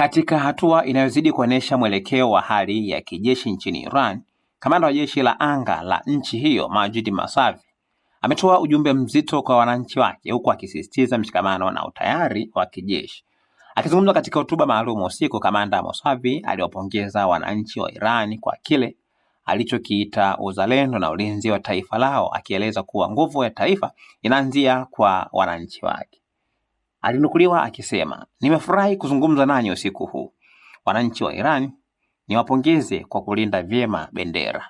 Katika hatua inayozidi kuonesha mwelekeo wa hali ya kijeshi nchini Iran, kamanda wa jeshi la anga la nchi hiyo Majid Masavi ametoa ujumbe mzito kwa wananchi wake, huku akisisitiza mshikamano na utayari wa kijeshi. Akizungumza katika hotuba maalum usiku, kamanda Masavi aliwapongeza wananchi wa Iran kwa kile alichokiita uzalendo na ulinzi wa taifa lao, akieleza kuwa nguvu ya taifa inaanzia kwa wananchi wake. Alinukuliwa akisema, "Nimefurahi kuzungumza nanyi usiku huu. Wananchi wa Iran, niwapongeze kwa kulinda vyema bendera.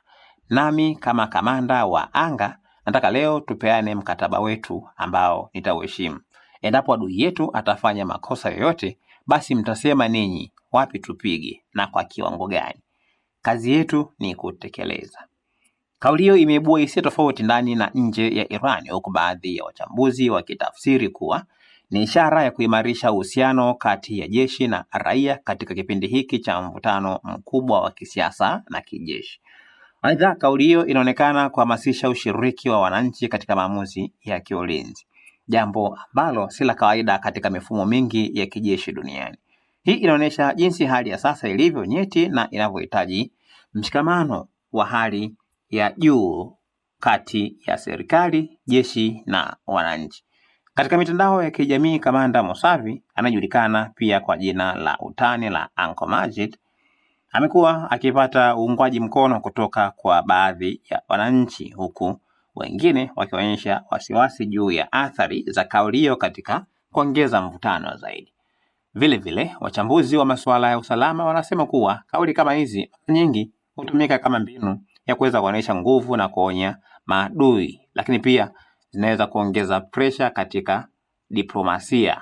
Nami kama kamanda wa anga, nataka leo tupeane mkataba wetu ambao nitauheshimu. Endapo adui yetu atafanya makosa yoyote, basi mtasema ninyi wapi tupige na kwa kiwango gani. Kazi yetu ni kutekeleza." Kauli hiyo imeibua hisia tofauti ndani na nje ya Iran, huku baadhi ya wachambuzi wakitafsiri kuwa ni ishara ya kuimarisha uhusiano kati ya jeshi na raia katika kipindi hiki cha mvutano mkubwa wa kisiasa na kijeshi. Aidha, kauli hiyo inaonekana kuhamasisha ushiriki wa wananchi katika maamuzi ya kiulinzi, jambo ambalo si la kawaida katika mifumo mingi ya kijeshi duniani. Hii inaonyesha jinsi hali ya sasa ilivyo nyeti na inavyohitaji mshikamano wa hali ya juu kati ya serikali, jeshi na wananchi. Katika mitandao ya kijamii, kamanda Masavi anajulikana pia kwa jina la utani la Uncle Majid. Amekuwa akipata uungwaji mkono kutoka kwa baadhi ya wananchi, huku wengine wakionyesha wasiwasi juu ya athari za kauli hiyo katika kuongeza mvutano zaidi. Vile vile, wachambuzi wa masuala ya usalama wanasema kuwa kauli kama hizi nyingi hutumika kama mbinu ya kuweza kuonyesha nguvu na kuonya maadui, lakini pia zinaweza kuongeza pressure katika diplomasia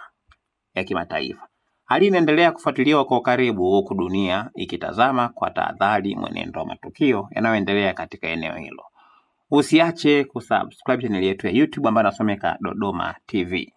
ya kimataifa. Hali inaendelea kufuatiliwa kwa karibu, huku dunia ikitazama kwa tahadhari mwenendo wa matukio yanayoendelea katika eneo hilo. Usiache kusubscribe channel yetu ya YouTube ambayo inasomeka Dodoma TV.